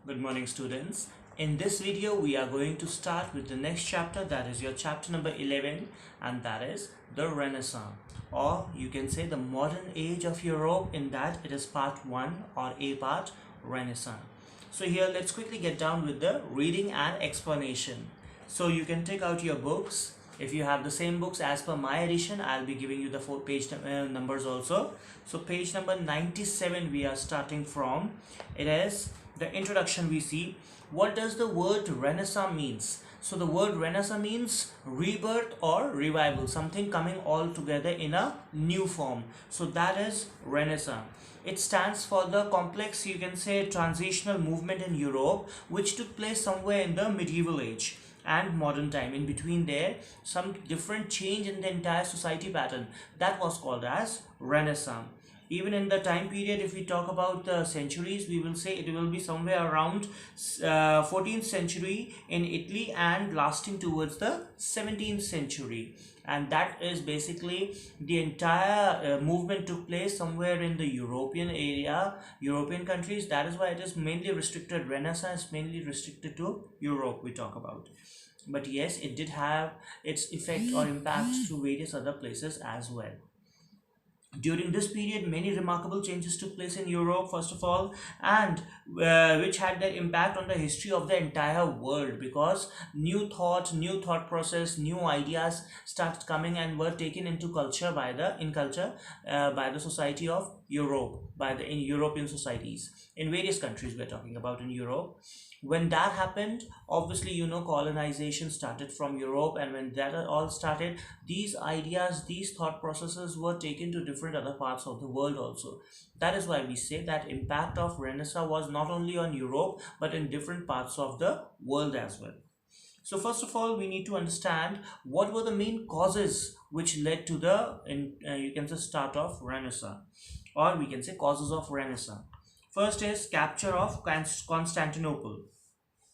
Good morning, students. In this video, we are going to start with the next chapter, that is your chapter number 11, and that is the Renaissance, or you can say the modern age of Europe. In that, it is part 1 or A part, Renaissance. So here, let's quickly get down with the reading and explanation. So you can take out your books. If you have the same books as per my edition, I'll be giving you the page numbers also. So page number 97 we are starting from. It is the introduction. We see what does the word Renaissance means. So the word Renaissance means rebirth or revival, something coming all together in a new form. So that is Renaissance. It stands for the complex, you can say, transitional movement in Europe which took place somewhere in the medieval age and modern time. In between there, some different change in the entire society pattern, that was called as Renaissance. Even in the time period, if we talk about the centuries, we will say it will be somewhere around 14th century in Italy and lasting towards the 17th century. And that is basically the entire movement took place somewhere in the European area, European countries. That is why it is mainly restricted. Renaissance mainly restricted to Europe we talk about. But yes, it did have its effect or impact to various other places as well. During this period, many remarkable changes took place in Europe, first of all, and which had their impact on the history of the entire world, because new thought process, new ideas started coming and were taken into culture by the society of Europe, in European societies, in various countries we're talking about in Europe. When that happened, obviously, colonization started from Europe, and when that all started, these ideas, these thought processes were taken to different other parts of the world also. That is why we say that impact of Renaissance was not only on Europe but in different parts of the world as well. So first of all, we need to understand what were the main causes which led to the you can say start of Renaissance, or we can say causes of Renaissance. First is capture of Constantinople.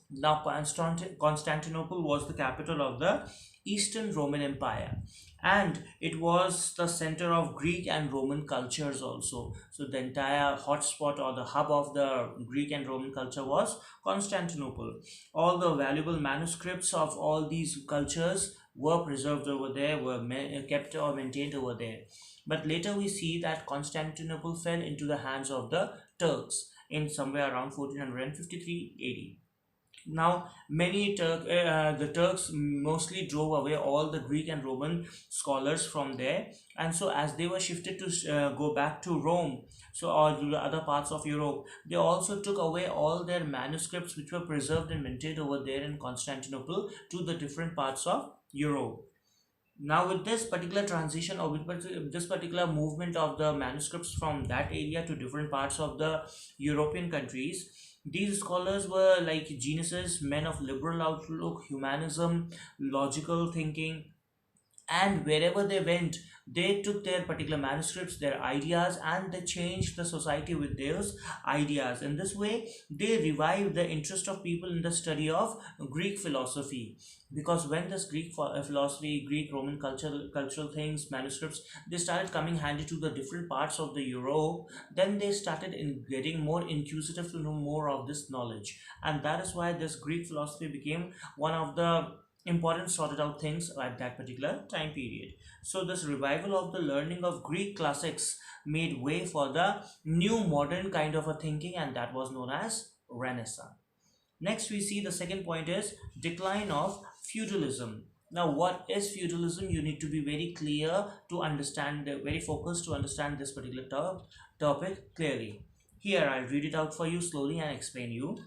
Now, Constantinople was the capital of the Eastern Roman Empire, and it was the center of Greek and Roman cultures also. So the entire hotspot or the hub of the Greek and Roman culture was Constantinople. All the valuable manuscripts of all these cultures were preserved over there, were kept or maintained over there. But later we see that Constantinople fell into the hands of the Turks in somewhere around 1453 AD. Now, the Turks mostly drove away all the Greek and Roman scholars from there, and so as they were shifted to go back to Rome, or to the other parts of Europe, they also took away all their manuscripts which were preserved and maintained over there in Constantinople to the different parts of Europe. Now, with this particular transition, or with this particular movement of the manuscripts from that area to different parts of the European countries, these scholars were like geniuses, men of liberal outlook, humanism, logical thinking, and wherever they went, they took their particular manuscripts, their ideas, and they changed the society with those ideas. In this way, they revived the interest of people in the study of Greek philosophy, because when this Greek philosophy, Greek Roman cultural things, manuscripts, they started coming handy to the different parts of the Europe, then they started getting more inquisitive to know more of this knowledge, and that is why this Greek philosophy became one of the important sorted out things at that particular time period. So this revival of the learning of Greek classics made way for the new modern kind of a thinking, and that was known as Renaissance. Next, we see the second point is decline of feudalism. Now, what is feudalism? You need to be very clear to understand, very focused to understand this particular topic clearly. Here, I'll read it out for you slowly and explain you.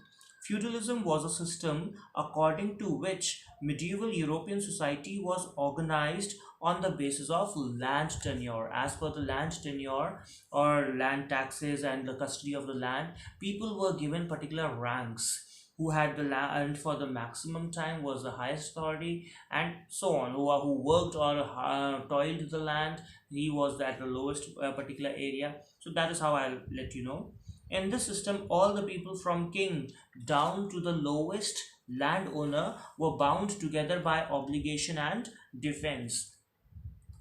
Feudalism was a system according to which medieval European society was organized on the basis of land tenure. As per the land tenure or land taxes and the custody of the land, people were given particular ranks. Who had the land for the maximum time was the highest authority, and so on. Who worked or toiled the land, he was at the lowest particular area. So that is how I'll let you know. In this system, all the people from king down to the lowest landowner were bound together by obligation and defense.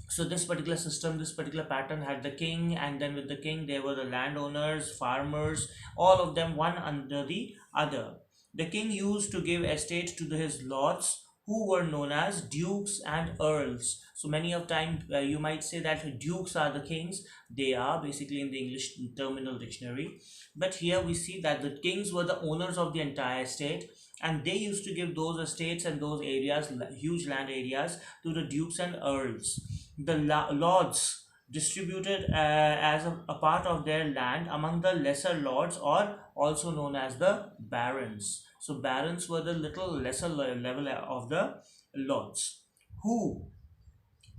So this particular system, this particular pattern had the king, and then with the king there were the landowners, farmers, all of them one under the other. The king used to give estate to his lords, who were known as dukes and earls. So many of time you might say that dukes are the kings. They are basically in the English terminal dictionary, but here we see that the kings were the owners of the entire estate, and they used to give those estates and those areas, huge land areas, to the dukes and earls. The lords distributed as a part of their land among the lesser lords, or also known as the barons. So barons were the little lesser level of the lords, who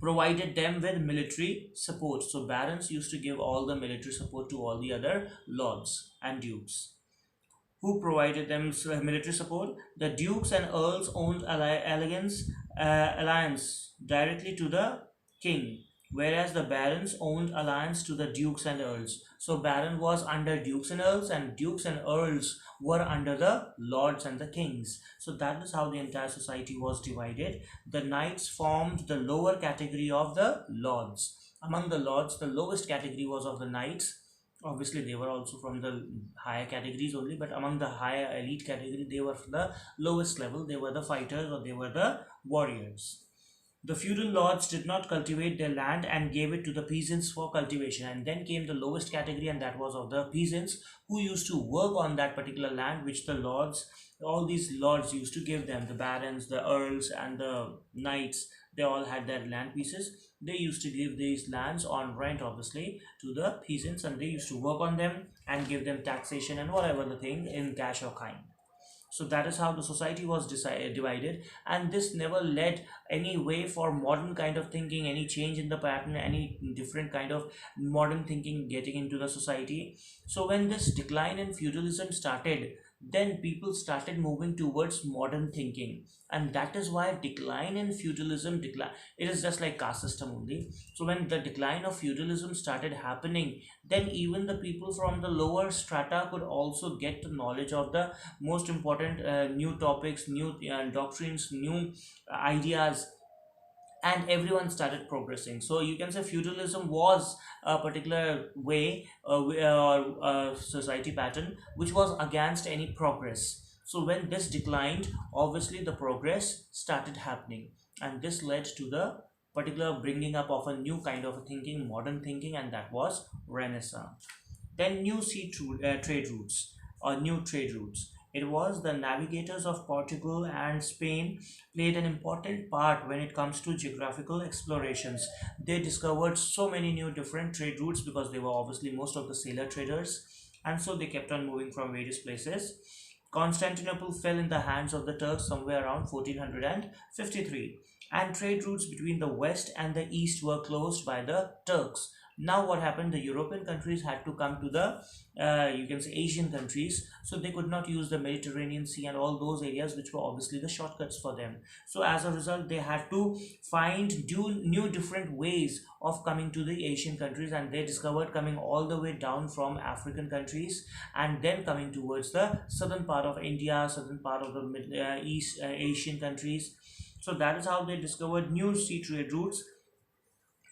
provided them with military support. So barons used to give all the military support to all the other lords and dukes. Who provided them military support? The dukes and earls owned alliance directly to the king, whereas the barons owned alliance to the dukes and earls. So baron was under dukes and dukes and earls were under the lords and the kings. So that is how the entire society was divided. The knights formed the lower category of the lords. Among the lords, the lowest category was of the knights. Obviously they were also from the higher categories only, but among the higher elite category, they were from the lowest level. They were the fighters, or they were the warriors. The feudal lords did not cultivate their land and gave it to the peasants for cultivation. And then came the lowest category, and that was of the peasants, who used to work on that particular land which the lords, all these lords used to give them. The barons, the earls, and the knights, they all had their land pieces. They used to give these lands on rent, obviously, to the peasants, and they used to work on them and give them taxation and whatever the thing in cash or kind. So that is how the society was divided, and this never led any way for modern kind of thinking, any change in the pattern, any different kind of modern thinking getting into the society. So when this decline in feudalism started, then people started moving towards modern thinking, and that is why decline in feudalism, decline, it is just like caste system only. So when the decline of feudalism started happening, then even the people from the lower strata could also get the knowledge of the most important new topics, new doctrines, new ideas, and everyone started progressing. So you can say feudalism was a particular way or society pattern which was against any progress. So when this declined, obviously the progress started happening, and this led to the particular bringing up of a new kind of thinking, modern thinking, and that was Renaissance. Then new trade routes, or new trade routes. It was the navigators of Portugal and Spain played an important part when it comes to geographical explorations. They discovered so many new different trade routes because they were obviously most of the sailor traders, and so they kept on moving from various places. Constantinople fell in the hands of the Turks somewhere around 1453, and trade routes between the west and the east were closed by the Turks. Now what happened, the European countries had to come to the you can say Asian countries, so they could not use the Mediterranean Sea and all those areas which were obviously the shortcuts for them. So as a result, they had to find new different ways of coming to the Asian countries, and they discovered coming all the way down from African countries, and then coming towards the southern part of India, southern part of the East Asian countries. So that is how they discovered new sea trade routes,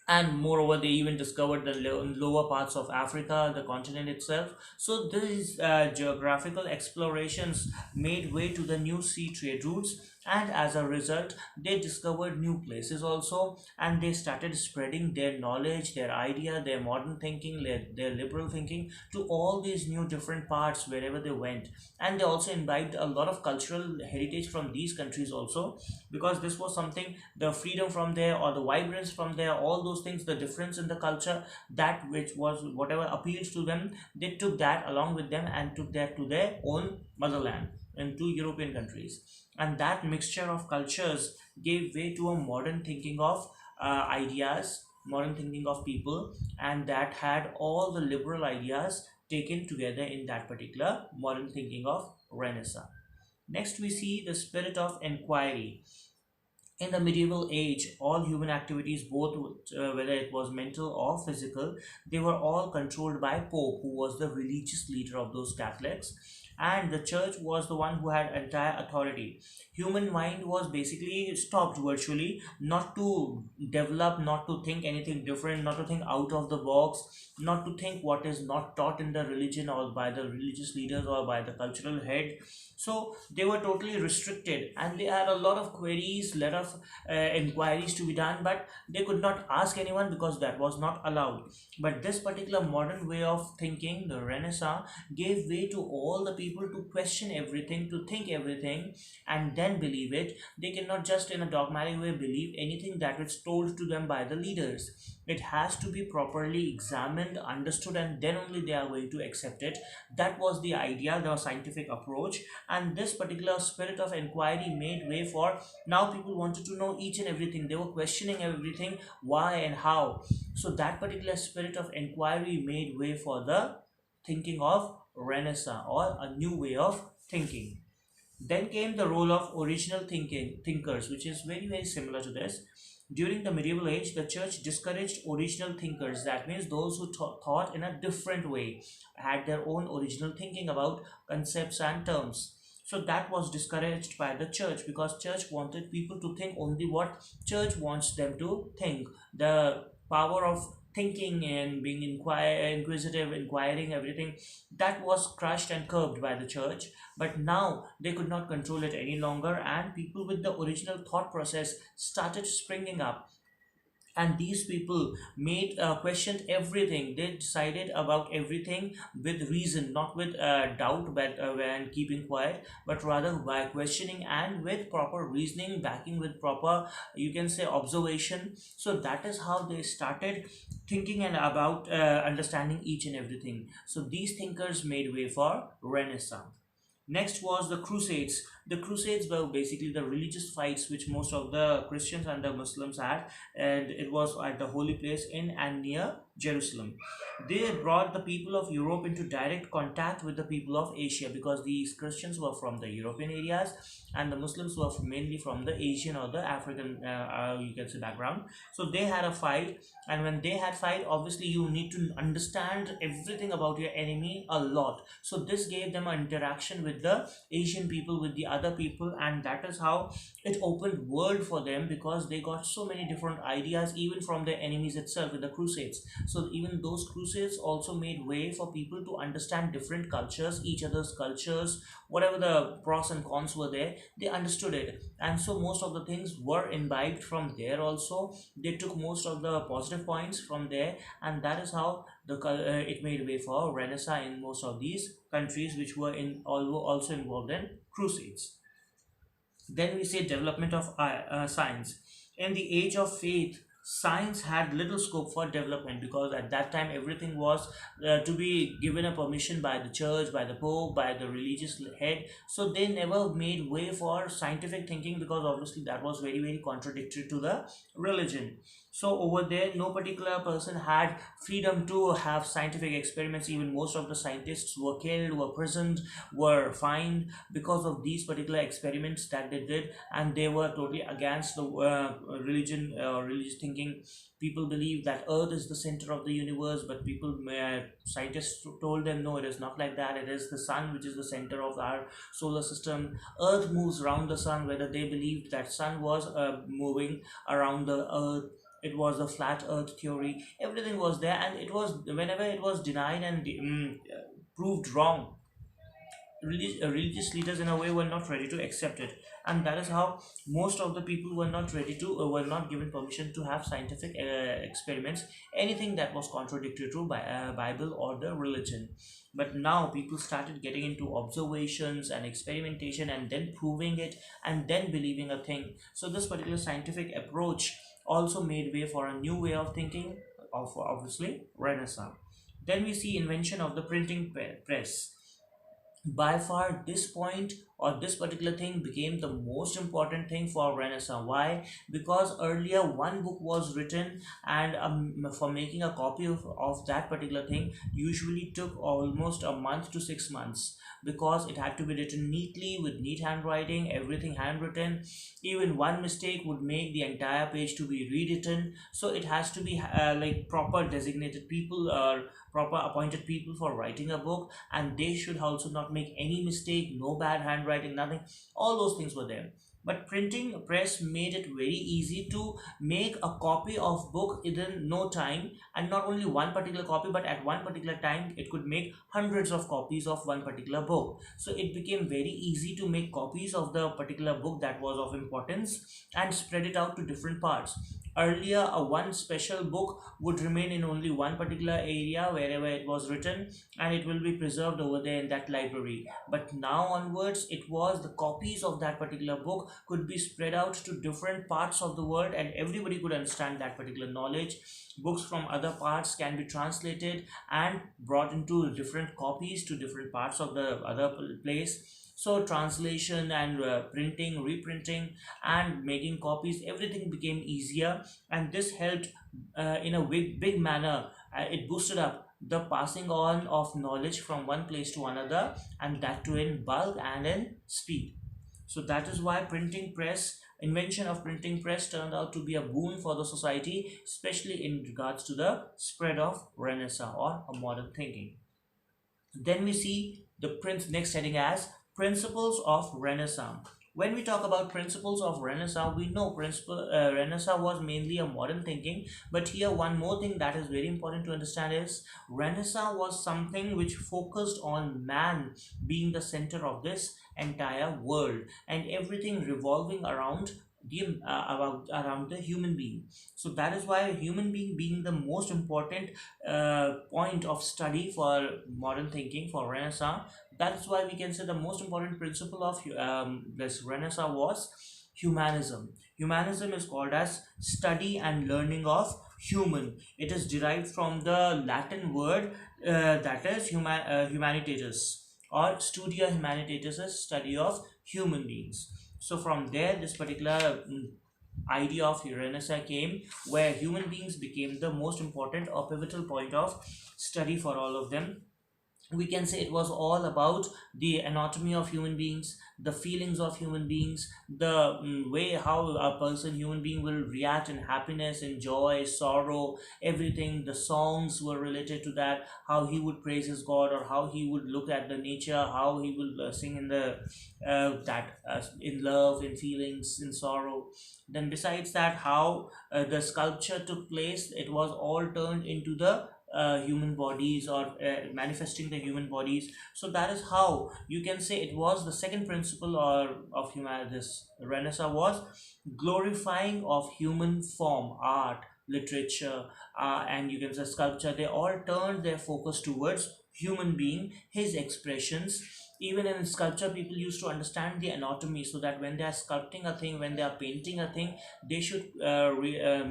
and moreover they even discovered the lower parts of Africa, the continent itself. So these geographical explorations made way to the new sea trade routes, and as a result they discovered new places also, and they started spreading their knowledge, their idea, their modern thinking, their liberal thinking to all these new different parts wherever they went. And they also imbibed a lot of cultural heritage from these countries also, because this was something, the freedom from there or the vibrance from there, all those things, the difference in the culture, that which was whatever appeals to them, they took that along with them and took that to their own motherland and to European countries. And that mixture of cultures gave way to a modern thinking of ideas, modern thinking of people, and that had all the liberal ideas taken together in that particular modern thinking of Renaissance. Next, we see the spirit of inquiry. In the medieval age, all human activities, both whether it was mental or physical, they were all controlled by Pope, who was the religious leader of those Catholics. and the church was the one who had entire authority. Human mind was basically stopped virtually, not to develop, not to think anything different, not to think out of the box, not to think what is not taught in the religion or by the religious leaders or by the cultural head. So they were totally restricted, and they had a lot of queries, lot of inquiries to be done, but they could not ask anyone because that was not allowed. But this particular modern way of thinking, the Renaissance, gave way to all the people to question everything, to think everything, and then believe it. They cannot just in a dogmatic way believe anything that is told to them by the leaders. It has to be properly examined, understood, and then only they are going to accept it. That was the idea, the scientific approach. And this particular spirit of inquiry made way for, now people wanted to know each and everything. They were questioning everything, why and how. So that particular spirit of inquiry made way for the thinking of Renaissance, or a new way of thinking. Then came the role of original thinkers, which is very, very similar to this. During the medieval age, the church discouraged original thinkers. That means those who thought in a different way, had their own original thinking about concepts and terms. So that was discouraged by the church, because church wanted people to think only what church wants them to think. The power of thinking and being inquisitive, inquiring everything, that was crushed and curbed by the church. But now they could not control it any longer, and people with the original thought process started springing up. And these people made questioned everything. They decided about everything with reason, not with doubt, but when keeping quiet, but rather by questioning and with proper reasoning, backing with proper, you can say, observation. So that is how they started thinking and about understanding each and everything. So these thinkers made way for Renaissance. Next was the Crusades. The Crusades were basically the religious fights which most of the Christians and the Muslims had, and it was at the holy place in and near Jerusalem. They brought the people of Europe into direct contact with the people of Asia, because these Christians were from the European areas and the Muslims were mainly from the Asian or the African, you can say, background. So they had a fight, and when they had fight, obviously you need to understand everything about your enemy a lot. So this gave them an interaction with the Asian people, with the other people, and that is how it opened world for them, because they got so many different ideas even from their enemies itself with the Crusades. So even those Crusades also made way for people to understand different cultures, each other's cultures, whatever the pros and cons were there, they understood it. And so most of the things were imbibed from there also. They took most of the positive points from there, and that is how it made way for Renaissance in most of these countries which were also involved in Crusades. Then we say development of science. In the age of faith, science had little scope for development, because at that time everything was to be given a permission by the church, by the pope, by the religious head. So they never made way for scientific thinking, because obviously that was very, very contradictory to the religion. So over there, no particular person had freedom to have scientific experiments. Even most of the scientists were killed, were imprisoned, were fined because of these particular experiments that they did, and they were totally against the religion, religious thinking. People believe that Earth is the center of the universe, but scientists told them no, it is not like that. It is the sun which is the center of our solar system. Earth moves around the sun. Whether they believed that sun was moving around the Earth, it was a flat earth theory, everything was there, and it was, whenever it was denied and proved wrong, religious leaders in a way were not ready to accept it. And that is how most of the people were not ready to were not given permission to have scientific experiments, anything that was contradictory to Bible or the religion. But now people started getting into observations and experimentation, and then proving it, and then believing a thing. So this particular scientific approach also made way for a new way of thinking of, obviously, Renaissance. Then we see invention of the printing press. By far this point, or this particular thing, became the most important thing for Renaissance. Why? Because earlier one book was written, and for making a copy of that particular thing usually took almost a month to 6 months, because it had to be written neatly with neat handwriting, everything handwritten. Even one mistake would make the entire page to be rewritten. So it has to be like proper designated people, or proper appointed people for writing a book, and they should also not make any mistake, no bad handwriting, nothing. All those things were there. But printing press made it very easy to make a copy of book in no time, and not only one particular copy, but at one particular time it could make hundreds of copies of one particular book. So it became very easy to make copies of the particular book that was of importance and spread it out to different parts. Earlier, a one special book would remain in only one particular area wherever it was written, and it will be preserved over there in that library. But now onwards, it was the copies of that particular book could be spread out to different parts of the world, and everybody could understand that particular knowledge. Books from other parts can be translated and brought into different copies to different parts of the other place. So translation and printing, reprinting, and making copies, everything became easier, and this helped in a big manner. It boosted up the passing on of knowledge from one place to another, and that too in bulk and in speed. So that is why printing press, invention of printing press turned out to be a boon for the society, especially in regards to the spread of Renaissance or a modern thinking. Then we see the next heading as principles of Renaissance. When we talk about principles of Renaissance, we know Renaissance was mainly a modern thinking, but here one more thing that is very important to understand is Renaissance was something which focused on man being the center of this entire world, and everything revolving around around the human being. So that is why human being the most important point of study for modern thinking, for Renaissance. That is why we can say the most important principle of this Renaissance was humanism. Humanism is called as study and learning of human. It is derived from the Latin word that is humanitatis, or studia humanitatis, is study of human beings. So from there, this particular idea of Renaissance came, where human beings became the most important or pivotal point of study for all of them. We can say it was all about the anatomy of human beings, the feelings of human beings, the way how a person, human being, will react in happiness, in joy, sorrow, everything. The songs were related to that, how he would praise his god, or how he would look at the nature, how he will sing in the in love, in feelings, in sorrow. Then besides that, how the sculpture took place, it was all turned into the human bodies, or manifesting the human bodies. So that is how you can say it was the second principle or of this Renaissance was glorifying of human form, art, literature, and you can say sculpture. They all turned their focus towards human being, his expressions. Even in sculpture, people used to understand the anatomy, so that when they are sculpting a thing, when they are painting a thing, they should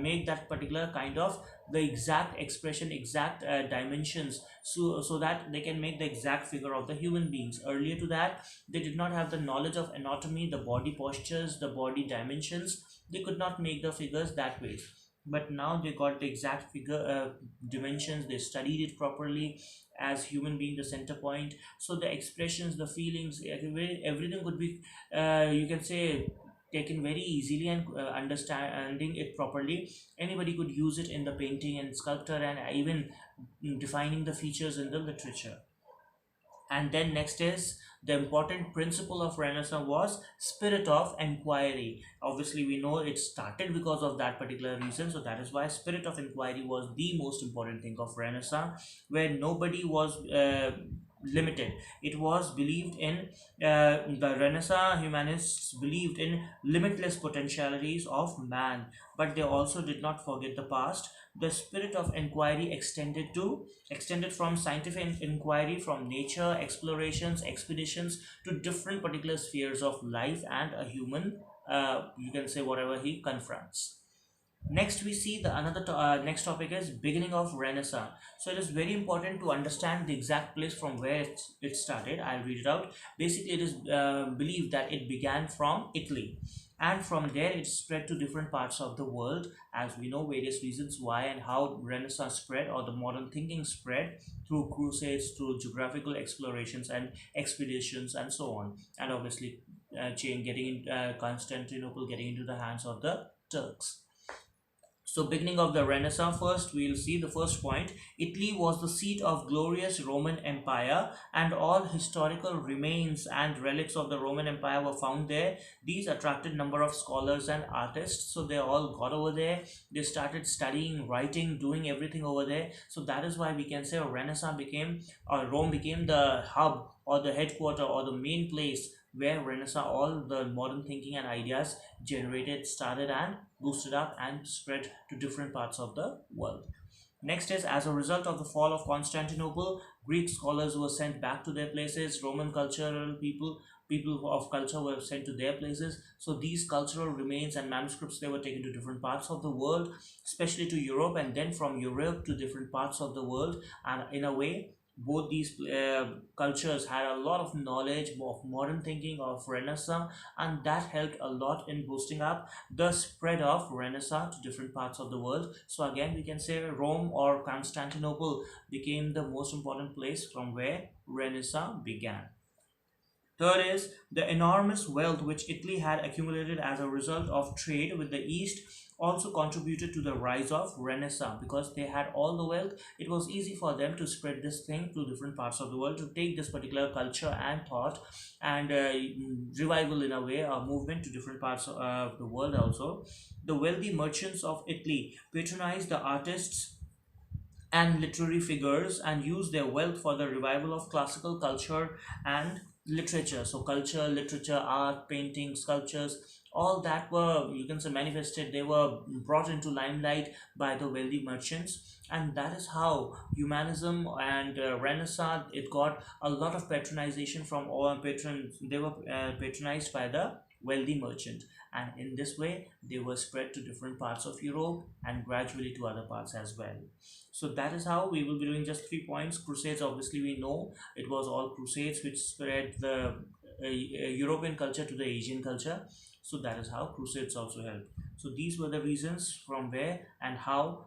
make that particular kind of the exact expression, exact dimensions, so that they can make the exact figure of the human beings. Earlier to that, they did not have the knowledge of anatomy, the body postures, the body dimensions. They could not make the figures that way. But now they got the exact figure dimensions. They studied it properly as human being the center point. So the expressions, the feelings, everything could be you can say taken very easily, and understanding it properly, anybody could use it in the painting and sculpture, and even defining the features in the literature. And then next is the important principle of Renaissance was spirit of inquiry. Obviously we know it started because of that particular reason, so that is why spirit of inquiry was the most important thing of Renaissance, where nobody was limited. It was believed in the Renaissance humanists believed in limitless potentialities of man, but they also did not forget the past. The spirit of inquiry extended from scientific inquiry, from nature explorations, expeditions, to different particular spheres of life and a human, you can say, whatever he confronts. Next we see the another next topic is beginning of Renaissance. So it is very important to understand the exact place from where it started. I'll read it out. Basically, it is believed that it began from Italy, and from there it spread to different parts of the world. As we know, various reasons why and how Renaissance spread, or the modern thinking spread, through crusades, through geographical explorations and expeditions, and so on. And obviously getting in Constantinople getting into the hands of the Turks. So beginning of the Renaissance, first we'll see the first point. Italy was the seat of glorious Roman Empire, and all historical remains and relics of the Roman Empire were found there. These attracted number of scholars and artists, so they all got over there. They started studying, writing, doing everything over there. So that is why we can say Renaissance became, or Rome became the hub or the headquarter or the main place where Renaissance, all the modern thinking and ideas generated, started and boosted up and spread to different parts of the world. Next is, as a result of the fall of Constantinople, Greek scholars were sent back to their places. Roman cultural people of culture were sent to their places. So these cultural remains and manuscripts, they were taken to different parts of the world, especially to Europe, and then from Europe to different parts of the world. And in a way, both these cultures had a lot of knowledge of modern thinking of Renaissance, and that helped a lot in boosting up the spread of Renaissance to different parts of the world. So again, we can say Rome or Constantinople became the most important place from where Renaissance began. Third is the enormous wealth which Italy had accumulated as a result of trade with the East also contributed to the rise of Renaissance. Because they had all the wealth, it was easy for them to spread this thing to different parts of the world, to take this particular culture and thought and revival in a way, a movement to different parts of the world also. The wealthy merchants of Italy patronized the artists and literary figures and used their wealth for the revival of classical culture and literature. So culture, literature, art, painting, sculptures, all that were, you can say, manifested. They were brought into limelight by the wealthy merchants, and that is how humanism and Renaissance, it got a lot of patronization from all patrons. They were patronized by the wealthy merchant, and in this way they were spread to different parts of Europe and gradually to other parts as well. So that is how we will be doing just 3 points. Crusades, obviously we know it was all crusades which spread the European culture to the Asian culture. So that is how crusades also helped. So these were the reasons from where and how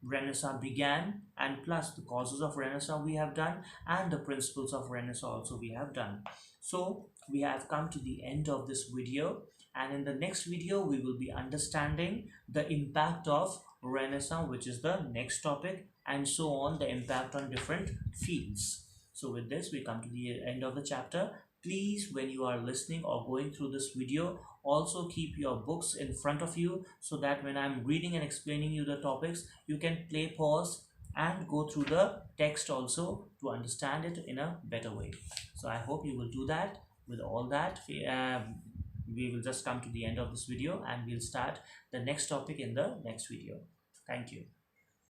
Renaissance began, and plus the causes of Renaissance we have done, and the principles of Renaissance also we have done. So we have come to the end of this video, and in the next video we will be understanding the impact of Renaissance, which is the next topic, and so on, the impact on different fields. So with this we come to the end of the chapter. Please, when you are listening or going through this video, also keep your books in front of you, so that when I'm reading and explaining you the topics, you can play pause and go through the text also to understand it in a better way. So I hope you will do that. With all that, we will just come to the end of this video, and we'll start the next topic in the next video. Thank you.